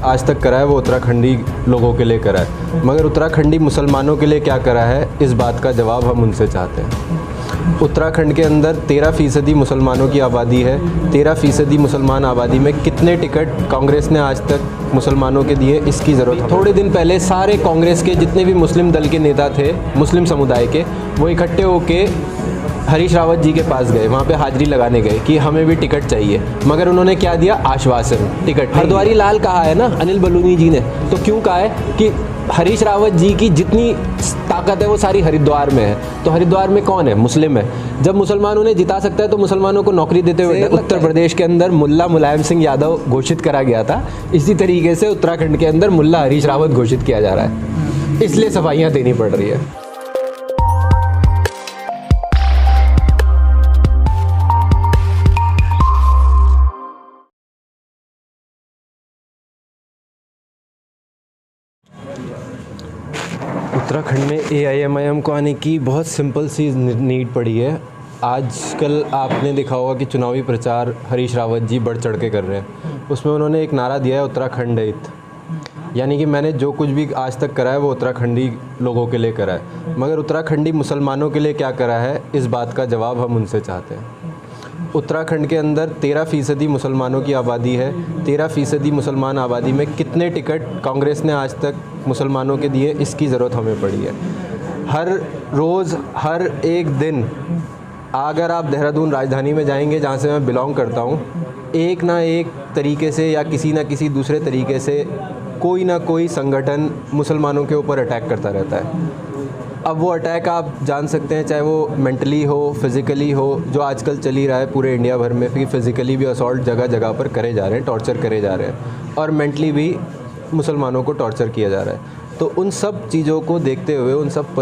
आज तक करा है वो उत्तराखंडी लोगों के लिए करा है, मगर उत्तराखंडी मुसलमानों के लिए क्या करा है, इस बात का जवाब हम उनसे चाहते हैं। उत्तराखंड के अंदर 13% मुसलमानों की आबादी है। 13% मुसलमान आबादी में कितने टिकट कांग्रेस ने आज तक मुसलमानों के दिए, इसकी ज़रूरत है। थोड़े दिन पहले सारे कांग्रेस के जितने भी मुस्लिम दल के नेता थे, मुस्लिम समुदाय के, वो इकट्ठे होके हरीश रावत जी के पास गए, वहाँ पे हाजिरी लगाने गए कि हमें भी टिकट चाहिए, मगर उन्होंने क्या दिया, आश्वासन, टिकट। हरद्वारी लाल कहा है ना अनिल बलूनी जी ने, तो क्यों कहा है कि हरीश रावत जी की जितनी ताकत है वो सारी हरिद्वार में है। तो हरिद्वार में कौन है, मुस्लिम है। जब मुसलमान उन्हें जिता सकता है तो मुसलमानों को नौकरी देते हुए उत्तर प्रदेश के अंदर मुल्ला मुलायम सिंह यादव घोषित करा गया था, इसी तरीके से उत्तराखंड के अंदर मुल्ला हरीश रावत घोषित किया जा रहा है, इसलिए सफाइयाँ देनी पड़ रही है। उत्तराखंड में AIMIM को आने की बहुत सिंपल सी नीड पड़ी है। आजकल आपने देखा होगा कि चुनावी प्रचार हरीश रावत जी बढ़ चढ़ के कर रहे हैं। उसमें उन्होंने एक नारा दिया है, उत्तराखंड हित, यानी कि मैंने जो कुछ भी आज तक करा है वो उत्तराखंडी लोगों के लिए करा है, मगर उत्तराखंडी मुसलमानों के लिए क्या करा है, इस बात का जवाब हम उनसे चाहते हैं। उत्तराखंड के अंदर 13% मुसलमानों की आबादी है। 13% मुसलमान आबादी में कितने टिकट कांग्रेस ने आज तक मुसलमानों के दिए, इसकी ज़रूरत हमें पड़ी है। हर रोज़, हर एक दिन, अगर आप देहरादून राजधानी में जाएंगे, जहाँ से मैं बिलोंग करता हूँ, एक ना एक तरीके से या किसी ना किसी दूसरे तरीके से कोई ना कोई संगठन मुसलमानों के ऊपर अटैक करता रहता है। अब वो अटैक आप जान सकते हैं, चाहे वो मेंटली हो, फिज़िकली हो, जो आजकल चल ही रहा है पूरे इंडिया भर में, फिर फिज़िकली भी असॉल्ट जगह जगह पर करे जा रहे हैं, टॉर्चर करे जा रहे हैं, और मेंटली भी मुसलमानों को टॉर्चर किया जा रहा है। तो उन सब चीज़ों को देखते हुए, उन सब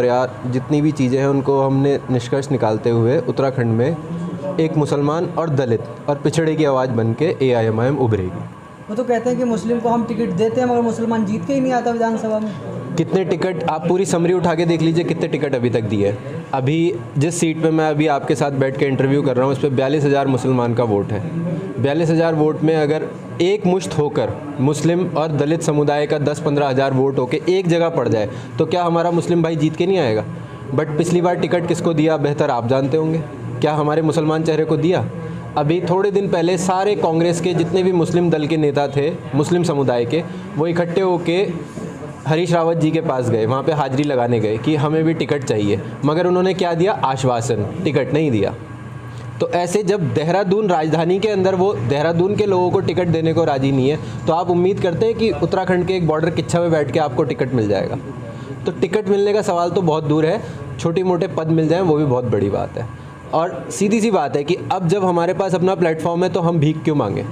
जितनी भी चीज़ें हैं उनको हमने निष्कर्ष निकालते हुए उत्तराखंड में एक मुसलमान और दलित और पिछड़े की आवाज़ बन के AIMIM उभरेगी। वो तो कहते हैं कि मुस्लिम को हम टिकट देते हैं मगर मुसलमान जीत के ही नहीं आता विधानसभा में। कितने टिकट, आप पूरी समरी उठा के देख लीजिए, कितने टिकट अभी तक दिए। अभी जिस सीट पे मैं अभी आपके साथ बैठ के इंटरव्यू कर रहा हूँ, उस पर 42,000 मुसलमान का वोट है। 42,000 वोट में अगर एक मुश्त होकर मुस्लिम और दलित समुदाय का 10-15 हज़ार वोट होकर एक जगह पड़ जाए, तो क्या हमारा मुस्लिम भाई जीत के नहीं आएगा? बट पिछली बार टिकट किसको दिया, बेहतर आप जानते होंगे। क्या हमारे मुसलमान चेहरे को दिया? अभी थोड़े दिन पहले सारे कांग्रेस के जितने भी मुस्लिम दल के नेता थे, मुस्लिम समुदाय के, वो इकट्ठे होके हरीश रावत जी के पास गए, वहाँ पे हाजिरी लगाने गए कि हमें भी टिकट चाहिए, मगर उन्होंने क्या दिया, आश्वासन, टिकट नहीं दिया। तो ऐसे जब देहरादून राजधानी के अंदर वो देहरादून के लोगों को टिकट देने को राजी नहीं है, तो आप उम्मीद करते हैं कि उत्तराखंड के एक बॉर्डर किच्छा में बैठ के आपको टिकट मिल जाएगा? तो टिकट मिलने का सवाल तो बहुत दूर है, छोटे मोटे पद मिल जाएँ वो भी बहुत बड़ी बात है। और सीधी सी बात है कि अब जब हमारे पास अपना प्लेटफॉर्म है तो हम भीख क्यों मांगे?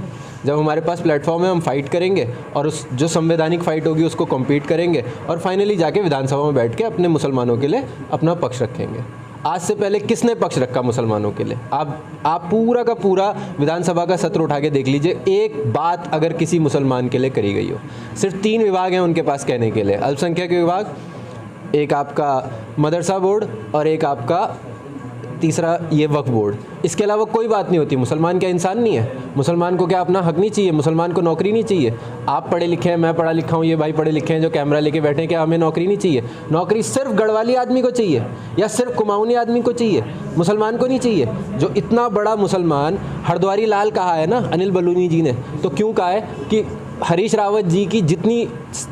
जब हमारे पास प्लेटफॉर्म है हम फाइट करेंगे, और उस जो संवैधानिक फ़ाइट होगी उसको कम्पीट करेंगे, और फाइनली जाके विधानसभा में बैठ के अपने मुसलमानों के लिए अपना पक्ष रखेंगे। आज से पहले किसने पक्ष रखा मुसलमानों के लिए? आप पूरा का पूरा विधानसभा का सत्र उठा के देख लीजिए, एक बात अगर किसी मुसलमान के लिए करी गई हो। सिर्फ 3 विभाग हैं उनके पास कहने के लिए, अल्पसंख्यक विभाग, एक आपका मदरसा बोर्ड, और एक आपका तीसरा ये वक्फ बोर्ड। इसके अलावा कोई बात नहीं होती। मुसलमान क्या इंसान नहीं है? मुसलमान को क्या अपना हक नहीं चाहिए? मुसलमान को नौकरी नहीं चाहिए? आप पढ़े लिखे हैं, मैं पढ़ा लिखा हूँ, ये भाई पढ़े लिखे हैं जो कैमरा लेके बैठे हैं, क्या हमें नौकरी नहीं चाहिए? नौकरी सिर्फ गढ़वाली आदमी को चाहिए या सिर्फ कुमाऊनी आदमी को चाहिए? मुसलमान को नहीं चाहिए? जो इतना बड़ा मुसलमान, हरद्वारी लाल कहा है ना अनिल बलूनी जी ने, तो क्यों कहा है कि हरीश रावत जी की जितनी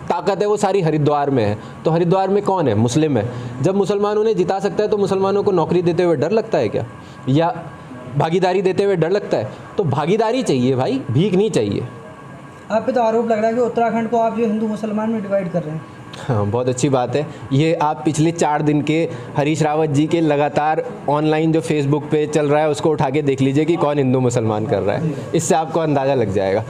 ताकत है वो सारी हरिद्वार में है। तो हरिद्वार में कौन है, मुस्लिम है। जब मुसलमान उन्हें जिता सकता है तो मुसलमानों को नौकरी देते हुए डर लगता है क्या, या भागीदारी देते हुए डर लगता है? तो भागीदारी चाहिए भाई, भीख नहीं चाहिए। आप पे तो आरोप लग रहा है कि उत्तराखंड को आप जो हिंदू मुसलमान में डिवाइड कर रहे हैं। हाँ, बहुत अच्छी बात है। ये आप पिछले 4 दिन के हरीश रावत जी के लगातार ऑनलाइन जो फेसबुक पे चल रहा है उसको उठा के देख लीजिए कि कौन हिंदू मुसलमान कर रहा है, इससे आपको अंदाज़ा लग जाएगा।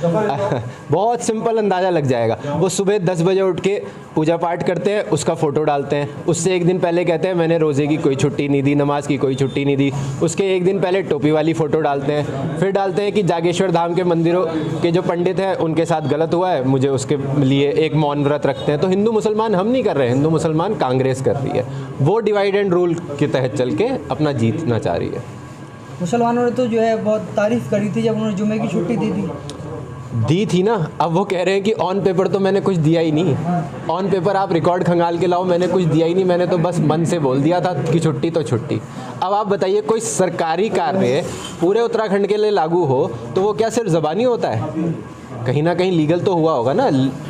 बहुत सिंपल अंदाज़ा लग जाएगा। वो सुबह 10 बजे उठ के पूजा पाठ करते हैं, उसका फ़ोटो डालते हैं। उससे एक दिन पहले कहते हैं मैंने रोज़े की कोई छुट्टी नहीं दी, नमाज की कोई छुट्टी नहीं दी। उसके एक दिन पहले टोपी वाली फ़ोटो डालते हैं। फिर डालते हैं कि जागेश्वर धाम के मंदिरों के जो पंडित हैं उनके साथ गलत हुआ है, मुझे उसके लिए एक मौन व्रत रखते हैं। तो हिंदू मुसलमान हम नहीं कर रहे हैं, हिंदू मुसलमान कांग्रेस कर रही है। वो डिवाइड एंड रूल के तहत चल के अपना जीतना चाह रही है। मुसलमानों ने तो जो है बहुत तारीफ़ करी थी जब उन्होंने जुमे की छुट्टी दी थी। दी थी ना, अब वो कह रहे हैं कि ऑन पेपर तो मैंने कुछ दिया ही नहीं। ऑन पेपर आप रिकॉर्ड खंगाल के लाओ, मैंने कुछ दिया ही नहीं, मैंने तो बस मन से बोल दिया था कि छुट्टी तो छुट्टी। अब आप बताइए, कोई सरकारी कार्य पूरे उत्तराखंड के लिए लागू हो तो वो क्या सिर्फ ज़बानी होता है? कहीं ना कहीं लीगल तो हुआ होगा ना,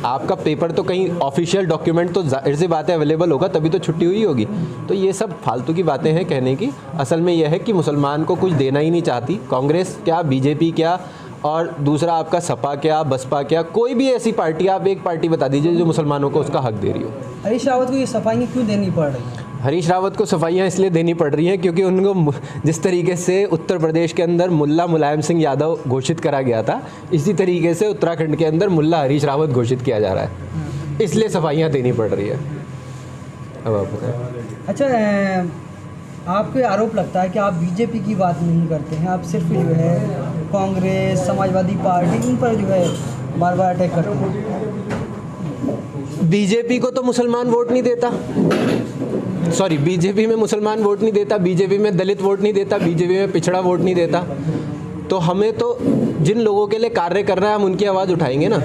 आपका पेपर तो कहीं ऑफिशियल डॉक्यूमेंट तो जाहिर सी बात है अवेलेबल होगा, तभी तो छुट्टी हुई होगी। तो ये सब फालतू की बातें हैं कहने की। असल में यह है कि मुसलमान को कुछ देना ही नहीं चाहती कांग्रेस क्या, बीजेपी क्या, और दूसरा आपका सपा क्या, बसपा क्या, कोई भी ऐसी पार्टी, आप एक पार्टी बता दीजिए जो मुसलमानों को उसका हक दे रही हो। हरीश रावत को ये सफाई क्यों देनी पड़ रही है? हरीश रावत को सफाइयाँ इसलिए देनी पड़ रही हैं क्योंकि उनको जिस तरीके से उत्तर प्रदेश के अंदर मुल्ला मुलायम सिंह यादव घोषित करा गया था, इसी तरीके से उत्तराखंड के अंदर मुल्ला हरीश रावत घोषित किया जा रहा है, इसलिए सफाइयाँ देनी पड़ रही है। अब आप बताएं। अच्छा, आपके आरोप लगता है कि आप बीजेपी की बात नहीं करते हैं, आप सिर्फ जो है कांग्रेस, समाजवादी पार्टी, इन पर जो है बार बार अटैक करते हैं। बीजेपी को तो मुसलमान वोट नहीं देता, सॉरी, बीजेपी में मुसलमान वोट नहीं देता, बीजेपी में दलित वोट नहीं देता, बीजेपी में पिछड़ा वोट नहीं देता। तो हमें तो जिन लोगों के लिए कार्य करना है हम उनकी आवाज़ उठाएंगे ना।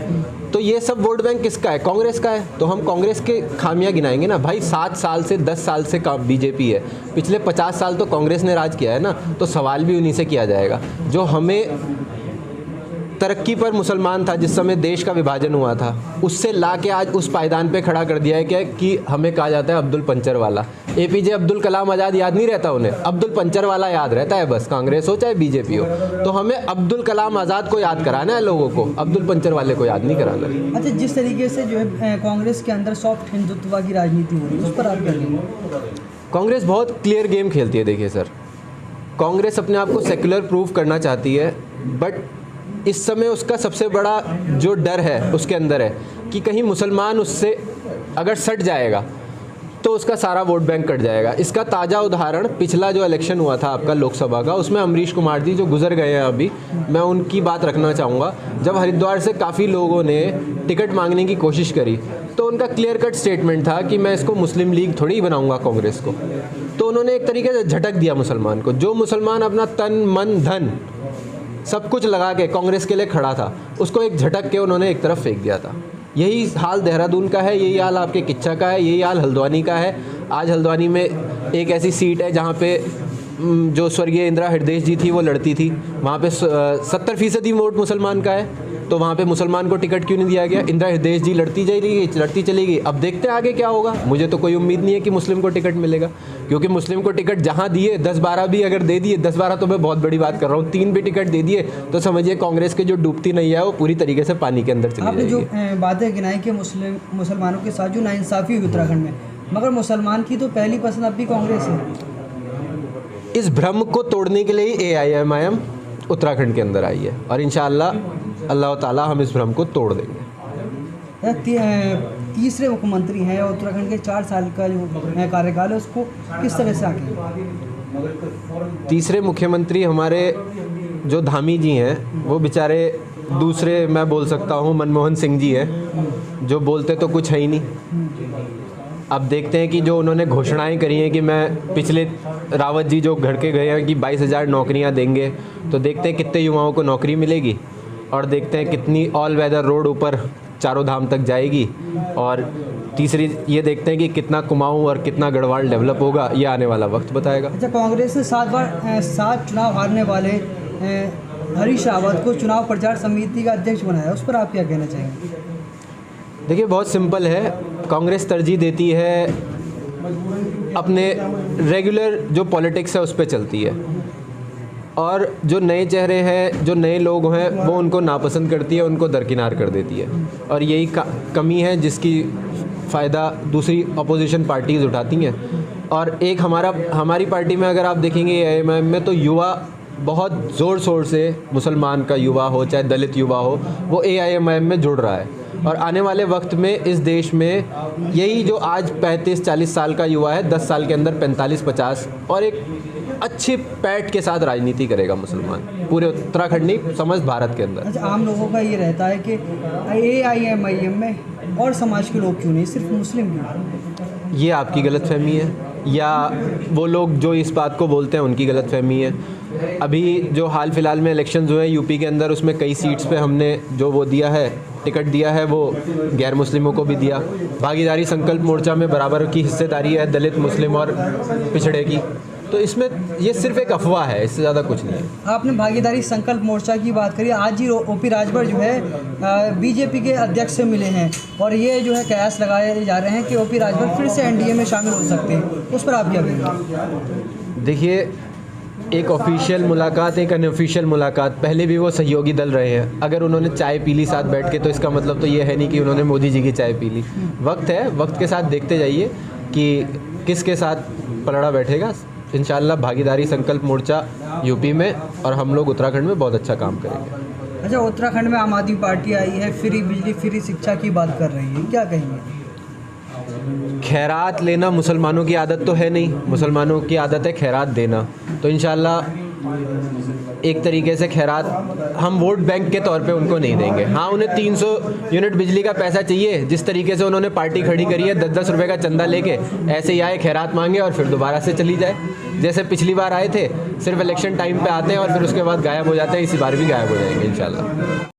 तो ये सब वोट बैंक किसका है? कांग्रेस का है। तो हम कांग्रेस के खामियां गिनाएंगे ना भाई। 7 साल से 10 साल से बीजेपी है, पिछले 50 साल तो कांग्रेस ने राज किया है ना। तो सवाल भी उन्हीं से किया जाएगा। जो हमें तरक्की पर मुसलमान था जिस समय देश का विभाजन हुआ था, उससे ला के आज उस पायदान पे खड़ा कर दिया है क्या कि हमें कहा जाता है अब्दुल पंचर वाला। एपीजे अब्दुल कलाम आज़ाद याद नहीं रहता उन्हें, अब्दुल पंचर वाला याद रहता है बस, कांग्रेस हो चाहे बीजेपी हो। तो हमें अब्दुल कलाम आज़ाद को याद कराना है लोगों को, अब्दुल पंचर वाले को याद नहीं कराना। अच्छा, जिस तरीके से जो है कांग्रेस के अंदर सॉफ्ट हिंदुत्व की राजनीति हो रही है, उस पर आप क्या कहेंगे? कांग्रेस बहुत क्लियर गेम खेलती है। देखिए सर, कांग्रेस अपने आप को सेक्युलर प्रूव करना चाहती है, बट इस समय उसका सबसे बड़ा जो डर है उसके अंदर है कि कहीं मुसलमान उससे अगर सट जाएगा तो उसका सारा वोट बैंक कट जाएगा। इसका ताज़ा उदाहरण पिछला जो इलेक्शन हुआ था आपका लोकसभा का, उसमें अमरीश कुमार जी जो गुजर गए हैं अभी, मैं उनकी बात रखना चाहूँगा। जब हरिद्वार से काफ़ी लोगों ने टिकट मांगने की कोशिश करी तो उनका क्लियर कट स्टेटमेंट था कि मैं इसको मुस्लिम लीग थोड़ी ही बनाऊँगा कांग्रेस को। तो उन्होंने एक तरीके से झटक दिया मुसलमान को। जो मुसलमान अपना तन मन धन सब कुछ लगा के कांग्रेस के लिए खड़ा था, उसको एक झटक के उन्होंने एक तरफ फेंक दिया था। यही हाल देहरादून का है, यही हाल आपके किच्चा का है, यही हाल हल्द्वानी का है। आज हल्द्वानी में एक ऐसी सीट है जहाँ पे जो स्वर्गीय इंदिरा हृदय जी थी वो लड़ती थी, वहाँ पे 70% वोट मुसलमान का है। तो वहाँ पे मुसलमान को टिकट क्यों नहीं दिया गया? इंदिरा हृदय जी लड़ती चलेगी। अब देखते हैं आगे क्या होगा। मुझे तो कोई उम्मीद नहीं है कि मुस्लिम को टिकट मिलेगा, क्योंकि मुस्लिम को टिकट जहाँ दिए 10-12 भी अगर दे दिए, 10-12 तो मैं बहुत बड़ी बात कर रहा हूँ, 3 भी टिकट दे दिए तो समझिए कांग्रेस के जो डूबती नैया है वो पूरी तरीके से पानी के अंदर चली जाएगी। आपने जो बातें गिनाई कि मुसलमानों के साथ जो नाइंसाफ़ी हुई उत्तराखंड में, मगर मुसलमान की तो पहली पसंद अब भी कांग्रेस है। इस भ्रम को तोड़ने के लिए ही AIMIM उत्तराखंड के अंदर आई है और इंशाअल्लाह अल्लाह ताला हम इस भ्रम को तोड़ देंगे। तीसरे मुख्यमंत्री हैं उत्तराखंड के, 4 साल का जो कार्यकाल है उसको किस तरह से आगे? तीसरे मुख्यमंत्री हमारे जो धामी जी हैं वो बेचारे दूसरे, मैं बोल सकता हूँ मनमोहन सिंह जी हैं, जो बोलते तो कुछ है ही नहीं। अब देखते हैं कि जो उन्होंने घोषणाएं करी हैं कि मैं पिछले रावत जी जो घर के गए हैं कि 22,000 नौकरियां देंगे, तो देखते हैं कितने युवाओं को नौकरी मिलेगी और देखते हैं कितनी ऑल वेदर रोड ऊपर चारों धाम तक जाएगी। और तीसरी ये देखते हैं कि कितना कुमाऊं और कितना गढ़वाल डेवलप होगा, ये आने वाला वक्त बताएगा। अच्छा, कांग्रेस ने 7 चुनाव हारने वाले हरीश रावत को चुनाव प्रचार समिति का अध्यक्ष बनाया, उस पर आप क्या कहना चाहेंगे? देखिए बहुत सिंपल है, कांग्रेस तरजीह देती है अपने रेगुलर जो पॉलिटिक्स है उस पर चलती है, और जो नए चेहरे हैं, जो नए लोग हैं, वो उनको नापसंद करती है, उनको दरकिनार कर देती है। और यही कमी है जिसकी फ़ायदा दूसरी अपोजिशन पार्टीज़ उठाती हैं। और एक हमारी पार्टी में अगर आप देखेंगे AIMIM में, तो युवा बहुत ज़ोर शोर से, मुसलमान का युवा हो चाहे दलित युवा हो, वो AIMIM में जुड़ रहा है। और आने वाले वक्त में इस देश में यही जो आज 35-40 साल का युवा है, 10 साल के अंदर 45-50 और एक अच्छी पैठ के साथ राजनीति करेगा मुसलमान, पूरे उत्तराखंड नहीं, समझ भारत के अंदर। अच्छा, आम लोगों का ये रहता है कि AIMIM में और समाज के लोग क्यों नहीं, सिर्फ मुस्लिम क्यों? ये आपकी गलतफहमी है, या वो लोग जो इस बात को बोलते हैं उनकी गलतफहमी है। अभी जो हाल फिलहाल में इलेक्शंस हुए हैं यूपी के अंदर, उसमें कई सीट्स पे हमने जो वो दिया है, टिकट दिया है, वो गैर मुस्लिमों को भी दिया। भागीदारी संकल्प मोर्चा में बराबर की हिस्सेदारी है दलित, मुस्लिम और पिछड़े की। तो इसमें ये सिर्फ एक अफवाह है, इससे ज़्यादा कुछ नहीं है। आपने भागीदारी संकल्प मोर्चा की बात करी। आज ही ओपी राजभर जो है बीजेपी के अध्यक्ष से मिले हैं और ये जो है कयास लगाए जा रहे हैं कि ओपी राजभर फिर से एनडीए में शामिल हो सकते हैं। उस पर आप क्या कहेंगे? देखिए, एक ऑफिशियल मुलाकात, एक अनऑफिशियल मुलाकात, पहले भी वो सहयोगी दल रहे हैं। अगर उन्होंने चाय पी ली साथ बैठ के, तो इसका मतलब तो ये है नहीं कि उन्होंने मोदी जी की चाय पी ली। वक्त है, वक्त के साथ देखते जाइए कि किसके साथ पलड़ा बैठेगा। इंशाल्लाह भागीदारी संकल्प मोर्चा यूपी में और हम लोग उत्तराखंड में बहुत अच्छा काम करेंगे। अच्छा, उत्तराखंड में आम आदमी पार्टी आई है, फ्री बिजली, फ्री शिक्षा की बात कर रही है, क्या कहेंगे? खैरात लेना मुसलमानों की आदत तो है नहीं, मुसलमानों की आदत है खैरात देना। तो इंशाल्लाह एक तरीके से खैरात हम वोट बैंक के तौर पे उनको नहीं देंगे। हाँ, उन्हें 300 यूनिट बिजली का पैसा चाहिए। जिस तरीके से उन्होंने पार्टी खड़ी करी है 10-10 रुपये का चंदा लेके, ऐसे ही आए, खैरात मांगे और फिर दोबारा से चली जाए। जैसे पिछली बार आए थे, सिर्फ इलेक्शन टाइम पे आते हैं और फिर उसके बाद गायब हो जाते हैं। इसी बार भी गायब हो जाएंगे इंशाल्लाह।